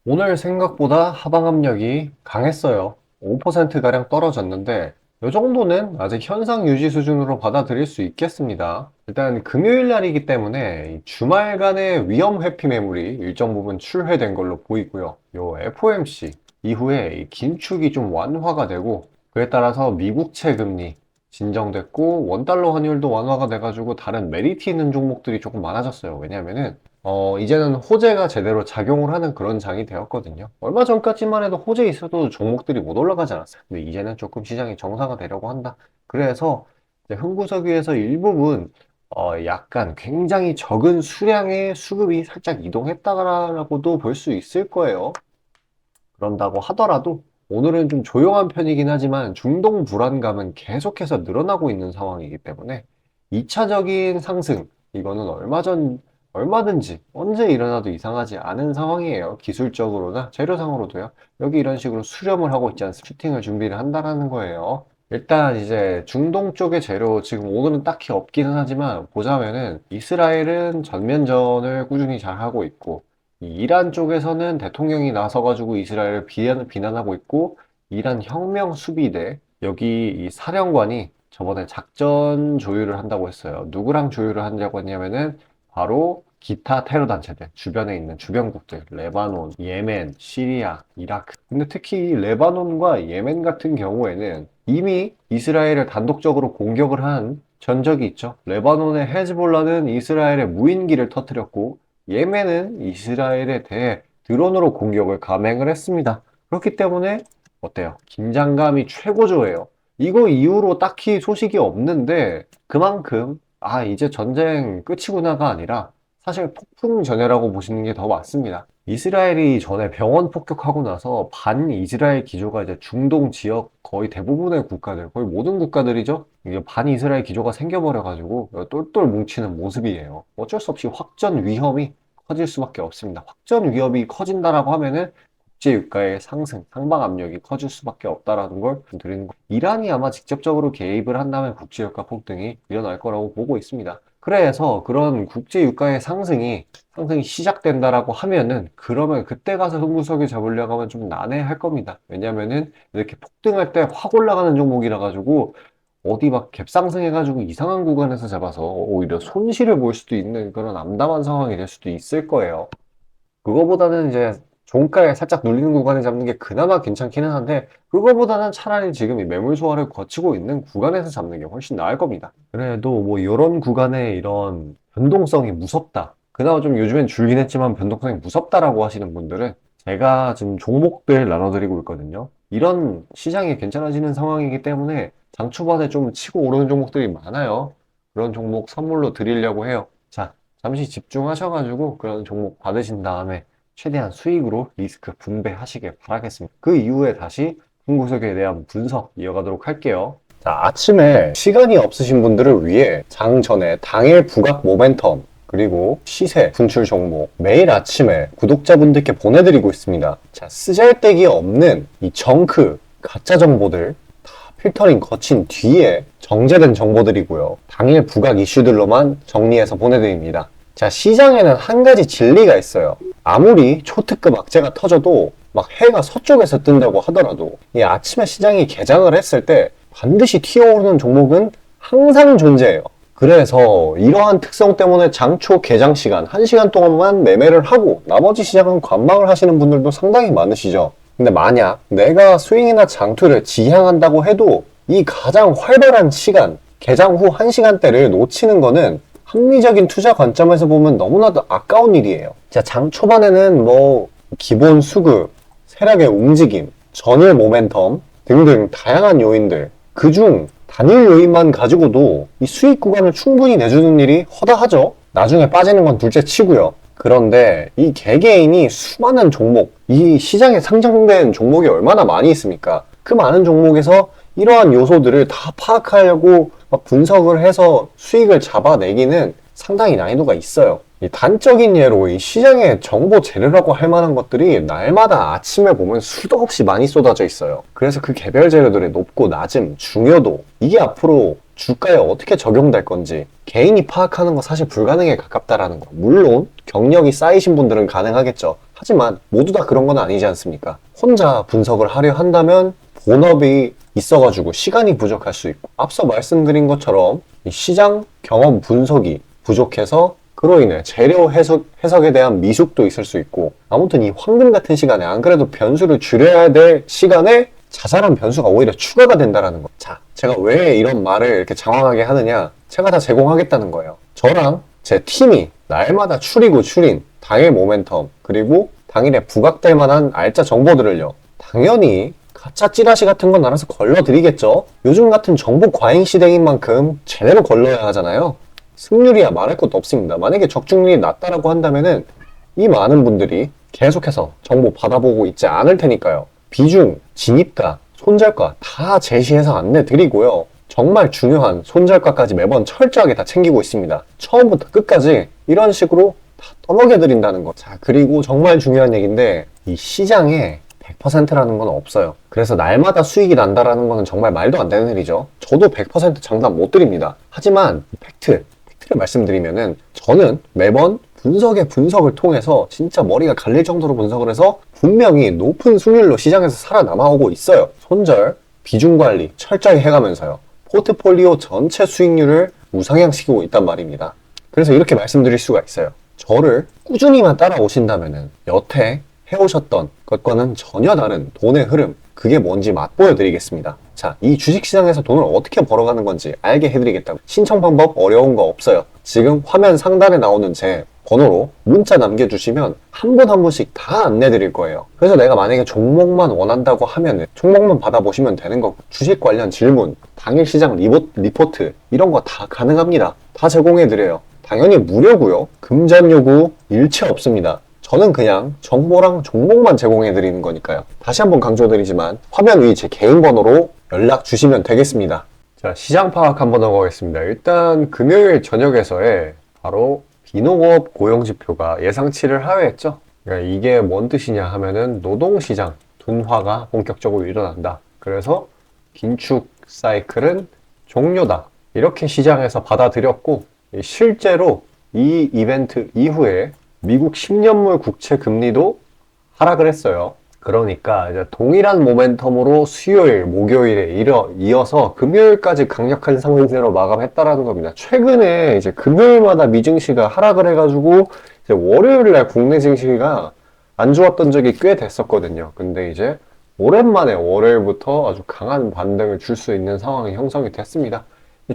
오늘 생각보다 하방 압력이 강했어요. 5%가량 떨어졌는데 이 정도는 아직 현상 유지 수준으로 받아들일 수 있겠습니다. 일단 금요일 날이기 때문에 이 주말간의 위험 회피 매물이 일정 부분 출회된 걸로 보이고요. 요 FOMC 이후에 이 긴축이 좀 완화가 되고, 그에 따라서 미국채 금리 진정됐고 원달러 환율도 완화가 돼가지고 다른 메리트 있는 종목들이 조금 많아졌어요. 왜냐면은 이제는 호재가 제대로 작용을 하는 그런 장이 되었거든요. 얼마 전까지만 해도 호재 있어도 종목들이 못 올라가지 않았어요. 근데 이제는 조금 시장이 정상화 되려고 한다. 그래서 이제 흥구석유에서 일부분 약간 굉장히 적은 수량의 수급이 살짝 이동했다라고도 볼 수 있을 거예요. 그런다고 하더라도 오늘은 좀 조용한 편이긴 하지만 중동 불안감은 계속해서 늘어나고 있는 상황이기 때문에 2차적인 상승, 이거는 얼마든지 언제 일어나도 이상하지 않은 상황이에요. 기술적으로나 재료상으로도요. 여기 이런 식으로 수렴을 하고 있지 않습니까? 슈팅을 준비를 한다는 거예요. 일단 이제 중동 쪽의 재료 지금 오늘은 딱히 없기는 하지만 보자면은 이스라엘은 전면전을 꾸준히 잘 하고 있고, 이 이란 쪽에서는 대통령이 나서가지고 이스라엘을 비난하고 있고, 이란 혁명 수비대 여기 이 사령관이 저번에 작전 조율을 한다고 했어요. 누구랑 조율을 한다고 했냐면은 바로 기타 테러 단체들 주변에 있는 주변국들, 레바논, 예멘, 시리아, 이라크. 근데 특히 레바논과 예멘 같은 경우에는 이미 이스라엘을 단독적으로 공격을 한 전적이 있죠. 레바논의 헤즈볼라는 이스라엘의 무인기를 터뜨렸고, 예멘은 이스라엘에 대해 드론으로 공격을 감행을 했습니다. 그렇기 때문에 어때요? 긴장감이 최고조예요. 이거 이후로 딱히 소식이 없는데 그만큼 이제 전쟁 끝이구나가 아니라 사실 폭풍 전야라고 보시는 게 더 맞습니다. 이스라엘이 전에 병원 폭격하고 나서 반 이스라엘 기조가 이제 중동 지역 거의 대부분의 국가들, 거의 모든 국가들이죠. 이게 반 이스라엘 기조가 생겨버려가지고 똘똘 뭉치는 모습이에요. 어쩔 수 없이 확전 위험이 커질 수밖에 없습니다. 확전 위협이 커진다라고 하면은 국제유가의 상승, 상방 압력이 커질 수밖에 없다라는 걸 드리는 거. 이란이 아마 직접적으로 개입을 한다면 국제유가 폭등이 일어날 거라고 보고 있습니다. 그래서 그런 국제유가의 상승이 시작된다라고 하면은, 그러면 그때 가서 흥구석을 잡으려고 하면 좀 난해할 겁니다. 왜냐면은 이렇게 폭등할 때 확 올라가는 종목이라 가지고 어디 막 갭상승해가지고 이상한 구간에서 잡아서 오히려 손실을 볼 수도 있는 그런 암담한 상황이 될 수도 있을 거예요. 그거보다는 이제 종가에 살짝 눌리는 구간에 잡는 게 그나마 괜찮기는 한데, 그거보다는 차라리 지금 이 매물 소화를 거치고 있는 구간에서 잡는 게 훨씬 나을 겁니다. 그래도 뭐 이런 구간에 이런 변동성이 무섭다, 그나마 좀 요즘엔 줄긴 했지만 변동성이 무섭다라고 하시는 분들은 제가 지금 종목들 나눠드리고 있거든요. 이런 시장이 괜찮아지는 상황이기 때문에 장 초반에 좀 치고 오르는 종목들이 많아요. 그런 종목 선물로 드리려고 해요. 자, 잠시 집중하셔가지고 그런 종목 받으신 다음에 최대한 수익으로 리스크 분배하시길 바라겠습니다. 그 이후에 다시 흥구석에 대한 분석 이어가도록 할게요. 자, 아침에 시간이 없으신 분들을 위해 장 전에 당일 부각 모멘텀 그리고 시세 분출 종목 매일 아침에 구독자분들께 보내드리고 있습니다. 자, 쓰잘데기 없는 이 정크 가짜 정보들 다 필터링 거친 뒤에 정제된 정보들이고요. 당일 부각 이슈들로만 정리해서 보내드립니다. 자, 시장에는 한 가지 진리가 있어요. 아무리 초특급 악재가 터져도 막 해가 서쪽에서 뜬다고 하더라도 이 아침에 시장이 개장을 했을 때 반드시 튀어오르는 종목은 항상 존재해요. 그래서 이러한 특성 때문에 장초 개장 시간 1시간 동안만 매매를 하고 나머지 시장은 관망을 하시는 분들도 상당히 많으시죠. 근데 만약 내가 스윙이나 장투를 지향한다고 해도 이 가장 활발한 시간, 개장 후 1시간대를 놓치는 거는 합리적인 투자 관점에서 보면 너무나도 아까운 일이에요. 자, 장 초반에는 뭐 기본 수급, 세력의 움직임, 전일 모멘텀 등등 다양한 요인들, 그중 단일 요인만 가지고도 이 수익 구간을 충분히 내주는 일이 허다하죠. 나중에 빠지는 건 둘째 치고요. 그런데 이 개개인이 수많은 종목, 이 시장에 상장된 종목이 얼마나 많이 있습니까? 그 많은 종목에서 이러한 요소들을 다 파악하려고 막 분석을 해서 수익을 잡아내기는 상당히 난이도가 있어요. 이 단적인 예로 이 시장의 정보 재료라고 할 만한 것들이 날마다 아침에 보면 수도 없이 많이 쏟아져 있어요. 그래서 그 개별 재료들의 높고 낮음, 중요도, 이게 앞으로 주가에 어떻게 적용될 건지 개인이 파악하는 거 사실 불가능에 가깝다라는 거. 물론 경력이 쌓이신 분들은 가능하겠죠. 하지만 모두 다 그런 건 아니지 않습니까? 혼자 분석을 하려 한다면 본업이 있어가지고 시간이 부족할 수 있고, 앞서 말씀드린 것처럼 이 시장 경험 분석이 부족해서 그로 인해 재료 해석에 대한 미숙도 있을 수 있고, 아무튼 이 황금 같은 시간에 안 그래도 변수를 줄여야 될 시간에 자잘한 변수가 오히려 추가가 된다는 거. 자, 제가 왜 이런 말을 이렇게 장황하게 하느냐? 제가 다 제공하겠다는 거예요. 저랑 제 팀이 날마다 추린 당일 모멘텀, 그리고 당일에 부각될 만한 알짜 정보들을요, 당연히 가짜 찌라시 같은 건 알아서 걸러드리겠죠. 요즘 같은 정보 과잉 시대인 만큼 제대로 걸러야 하잖아요. 승률이야 말할 것도 없습니다. 만약에 적중률이 낮다라고 한다면은 이 많은 분들이 계속해서 정보 받아보고 있지 않을 테니까요. 비중, 진입가, 손절가 다 제시해서 안내드리고요. 정말 중요한 손절가까지 매번 철저하게 다 챙기고 있습니다. 처음부터 끝까지 이런 식으로 다 떠먹여드린다는 거. 자, 그리고 정말 중요한 얘기인데, 이 시장에 100%라는 건 없어요. 그래서 날마다 수익이 난다라는 거는 정말 말도 안 되는 일이죠. 저도 100% 장담 못 드립니다. 하지만 팩트를 말씀드리면은, 저는 매번 분석을 통해서 진짜 머리가 갈릴 정도로 분석을 해서 분명히 높은 수익률로 시장에서 살아남아오고 있어요. 손절, 비중 관리 철저히 해가면서요. 포트폴리오 전체 수익률을 우상향시키고 있단 말입니다. 그래서 이렇게 말씀드릴 수가 있어요. 저를 꾸준히만 따라오신다면은 여태 해오셨던 것과는 전혀 다른 돈의 흐름, 그게 뭔지 맛보여 드리겠습니다. 자, 이 주식시장에서 돈을 어떻게 벌어가는 건지 알게 해드리겠다고. 신청 방법 어려운 거 없어요. 지금 화면 상단에 나오는 제 번호로 문자 남겨주시면 한 분 한 분씩 다 안내드릴 거예요. 그래서 내가 만약에 종목만 원한다고 하면은 종목만 받아보시면 되는 거고, 주식 관련 질문, 당일 시장 리포트 이런 거 다 가능합니다. 다 제공해드려요. 당연히 무료고요. 금전 요구 일체 없습니다. 저는 그냥 정보랑 종목만 제공해드리는 거니까요. 다시 한번 강조드리지만 화면 위 제 개인 번호로 연락 주시면 되겠습니다. 자, 시장 파악 한번 해보겠습니다. 일단 금요일 저녁에서의 바로 비농업 고용지표가 예상치를 하회했죠. 그러니까 이게 뭔 뜻이냐 하면은 노동시장 둔화가 본격적으로 일어난다. 그래서 긴축 사이클은 종료다. 이렇게 시장에서 받아들였고, 실제로 이 이벤트 이후에 미국 10년물 국채 금리도 하락을 했어요. 그러니까 이제 동일한 모멘텀으로 수요일, 목요일에 이어서 금요일까지 강력한 상승세로 마감했다라는 겁니다. 최근에 이제 금요일마다 미증시가 하락을 해가지고 이제 월요일날 국내 증시가 안 좋았던 적이 꽤 됐었거든요. 근데 이제 오랜만에 월요일부터 아주 강한 반등을 줄 수 있는 상황이 형성이 됐습니다.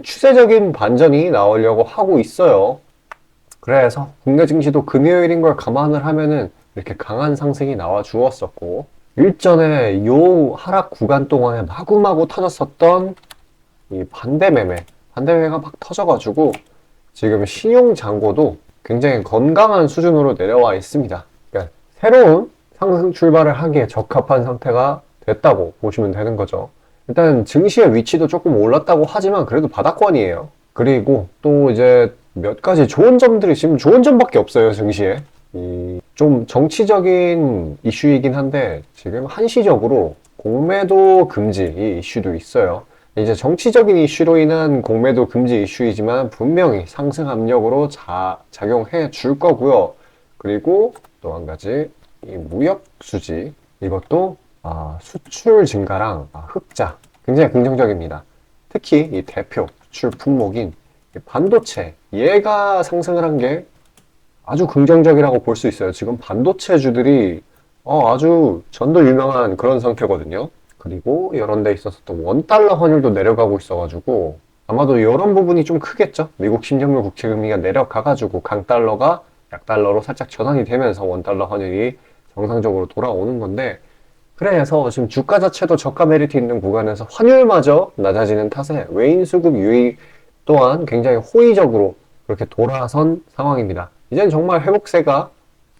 추세적인 반전이 나오려고 하고 있어요. 그래서 국내 증시도 금요일인 걸 감안을 하면은 이렇게 강한 상승이 나와 주었었고, 일전에 요 하락 구간 동안에 마구마구 터졌었던 이 반대매가 막 터져가지고 지금 신용 잔고도 굉장히 건강한 수준으로 내려와 있습니다. 그러니까 새로운 상승 출발을 하기에 적합한 상태가 됐다고 보시면 되는 거죠. 일단 증시의 위치도 조금 올랐다고 하지만 그래도 바닥권이에요. 그리고 또 이제 몇 가지 좋은 점들이, 지금 좋은 점밖에 없어요, 증시에. 좀 정치적인 이슈이긴 한데 지금 한시적으로 공매도 금지 이 이슈도 있어요. 이제 정치적인 이슈로 인한 공매도 금지 이슈이지만 분명히 상승 압력으로 작용해 줄 거고요. 그리고 또 한 가지, 이 무역 수지, 이것도 수출 증가랑 흑자 굉장히 긍정적입니다. 특히 이 대표 수출 품목인 반도체, 얘가 상승을 한 게 아주 긍정적이라고 볼 수 있어요. 지금 반도체주들이 아주 전도 유명한 그런 상태거든요. 그리고 이런 데 있어서 또 원달러 환율도 내려가고 있어가지고 아마도 이런 부분이 좀 크겠죠. 미국 10년물 국채 금리가 내려가가지고 강달러가 약달러로 살짝 전환이 되면서 원달러 환율이 정상적으로 돌아오는 건데, 그래서 지금 주가 자체도 저가 메리트 있는 구간에서 환율마저 낮아지는 탓에 외인 수급 유입 또한 굉장히 호의적으로 그렇게 돌아선 상황입니다. 이젠 정말 회복세가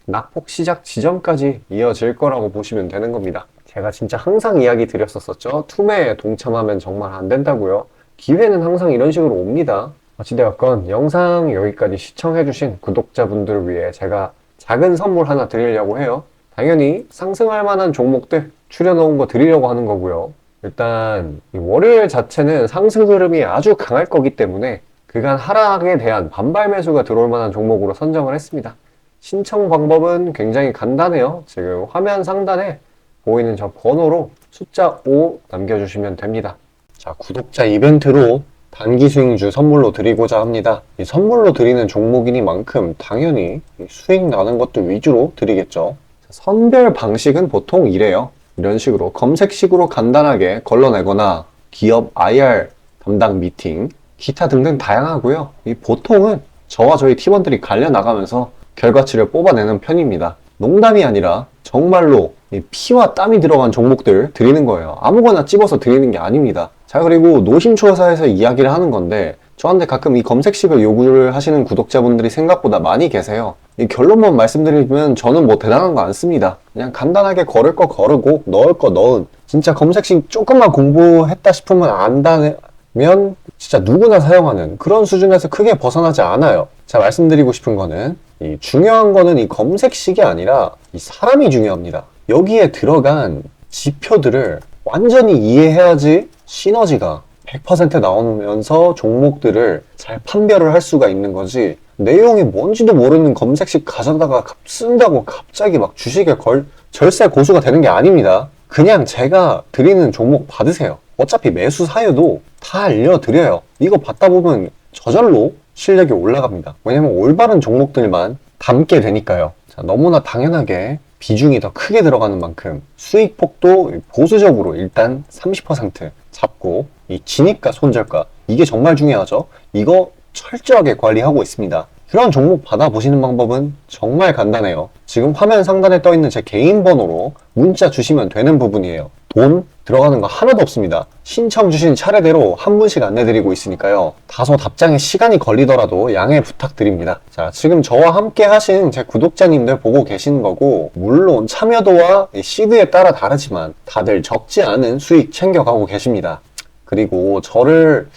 낙폭 시작 지점까지 이어질 거라고 보시면 되는 겁니다. 제가 진짜 항상 이야기 드렸었죠. 투매에 동참하면 정말 안 된다고요. 기회는 항상 이런 식으로 옵니다. 어찌되었건 영상 여기까지 시청해주신 구독자분들을 위해 제가 작은 선물 하나 드리려고 해요. 당연히 상승할 만한 종목들 추려놓은 거 드리려고 하는 거고요. 일단 이 월요일 자체는 상승 흐름이 아주 강할 거기 때문에 그간 하락에 대한 반발 매수가 들어올 만한 종목으로 선정을 했습니다. 신청 방법은 굉장히 간단해요. 지금 화면 상단에 보이는 저 번호로 숫자 5 남겨주시면 됩니다. 자, 구독자 이벤트로 단기 수익주 선물로 드리고자 합니다. 이 선물로 드리는 종목이니만큼 당연히 수익 나는 것도 위주로 드리겠죠. 선별 방식은 보통 이래요. 이런 식으로 검색식으로 간단하게 걸러내거나 기업 IR 담당 미팅, 기타 등등 다양하고요. 이 보통은 저와 저희 팀원들이 갈려 나가면서 결과치를 뽑아내는 편입니다. 농담이 아니라 정말로 피와 땀이 들어간 종목들 드리는 거예요. 아무거나 찝어서 드리는 게 아닙니다. 자, 그리고 노심초사에서 이야기를 하는 건데 저한테 가끔 이 검색식을 요구를 하시는 구독자분들이 생각보다 많이 계세요. 이 결론만 말씀드리면 저는 뭐 대단한 거 안 씁니다. 그냥 간단하게 걸을 거 거르고 넣을 거 넣은, 진짜 검색식 조금만 공부했다 싶으면 안다면 진짜 누구나 사용하는 그런 수준에서 크게 벗어나지 않아요. 자, 말씀드리고 싶은 거는 중요한 거는 이 검색식이 아니라 이 사람이 중요합니다. 여기에 들어간 지표들을 완전히 이해해야지 시너지가 100% 나오면서 종목들을 잘 판별을 할 수가 있는 거지, 내용이 뭔지도 모르는 검색식 가져다가 쓴다고 갑자기 막 주식에 절세 고수가 되는 게 아닙니다. 그냥 제가 드리는 종목 받으세요. 어차피 매수 사유도 다 알려드려요. 이거 받다 보면 저절로 실력이 올라갑니다. 왜냐면 올바른 종목들만 담게 되니까요. 자, 너무나 당연하게 비중이 더 크게 들어가는 만큼 수익폭도 보수적으로 일단 30% 잡고, 이 진입가 손절가, 이게 정말 중요하죠. 이거 철저하게 관리하고 있습니다. 그런 종목 받아보시는 방법은 정말 간단해요. 지금 화면 상단에 떠있는 제 개인 번호로 문자 주시면 되는 부분이에요. 돈 들어가는 거 하나도 없습니다. 신청 주신 차례대로 한 분씩 안내드리고 있으니까요. 다소 답장에 시간이 걸리더라도 양해 부탁드립니다. 자, 지금 저와 함께 하신 제 구독자님들 보고 계시는 거고, 물론 참여도와 시드에 따라 다르지만 다들 적지 않은 수익 챙겨가고 계십니다. 그리고 저를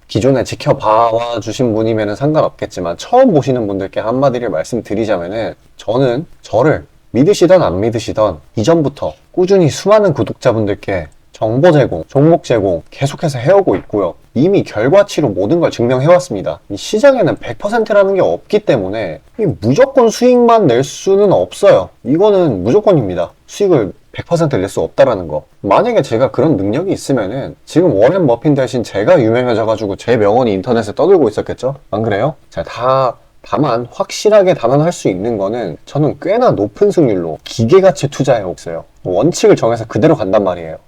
기존에 지켜봐 주신 분이면 상관없겠지만 처음 보시는 분들께 한마디를 말씀드리자면은, 저는 저를 믿으시던 안 믿으시던 이전부터 꾸준히 수많은 구독자분들께 정보 제공, 종목 제공 계속해서 해오고 있고요. 이미 결과치로 모든 걸 증명해왔습니다. 이 시장에는 100%라는 게 없기 때문에 무조건 수익만 낼 수는 없어요. 이거는 무조건입니다. 수익을 100% 낼 수 없다라는 거. 만약에 제가 그런 능력이 있으면은 지금 워렌 버핏 대신 제가 유명해져가지고 제 명언이 인터넷에 떠들고 있었겠죠? 안 그래요? 자, 다만 확실하게 단언할 수 있는 거는 저는 꽤나 높은 승률로 기계같이 투자해 있어요. 원칙을 정해서 그대로 간단 말이에요.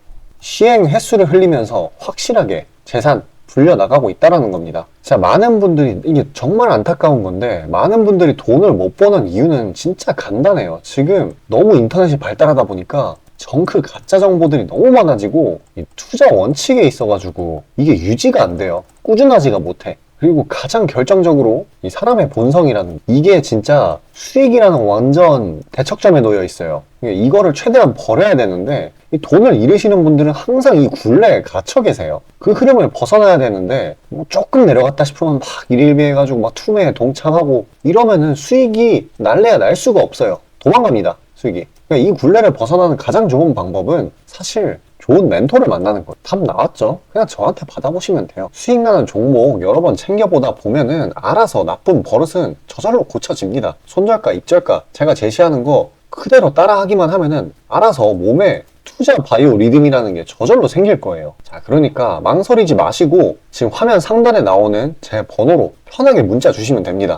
시행 횟수를 흘리면서 확실하게 재산 불려나가고 있다는 겁니다. 자, 많은 분들이, 이게 정말 안타까운 건데, 많은 분들이 돈을 못 버는 이유는 진짜 간단해요. 지금 너무 인터넷이 발달하다 보니까 정크 가짜 정보들이 너무 많아지고 이 투자 원칙에 있어가지고 이게 유지가 안 돼요. 꾸준하지가 못해. 그리고 가장 결정적으로 이 사람의 본성이라는, 이게 진짜 수익이라는 완전 대척점에 놓여 있어요. 이거를 최대한 버려야 되는데, 이 돈을 잃으시는 분들은 항상 이 굴레에 갇혀 계세요. 그 흐름을 벗어나야 되는데 뭐 조금 내려갔다 싶으면 막 일일비해가지고 막 투매에 동참하고 이러면은 수익이 날래야 날 수가 없어요. 도망갑니다, 수익이. 그러니까 이 굴레를 벗어나는 가장 좋은 방법은 사실 좋은 멘토를 만나는 거예요. 답 나왔죠? 그냥 저한테 받아보시면 돼요. 수익 나는 종목 여러 번 챙겨보다 보면은 알아서 나쁜 버릇은 저절로 고쳐집니다. 손절가, 익절가 제가 제시하는 거 그대로 따라하기만 하면은 알아서 몸에 투자 바이오 리듬이라는 게 저절로 생길 거예요. 자, 그러니까 망설이지 마시고 지금 화면 상단에 나오는 제 번호로 편하게 문자 주시면 됩니다.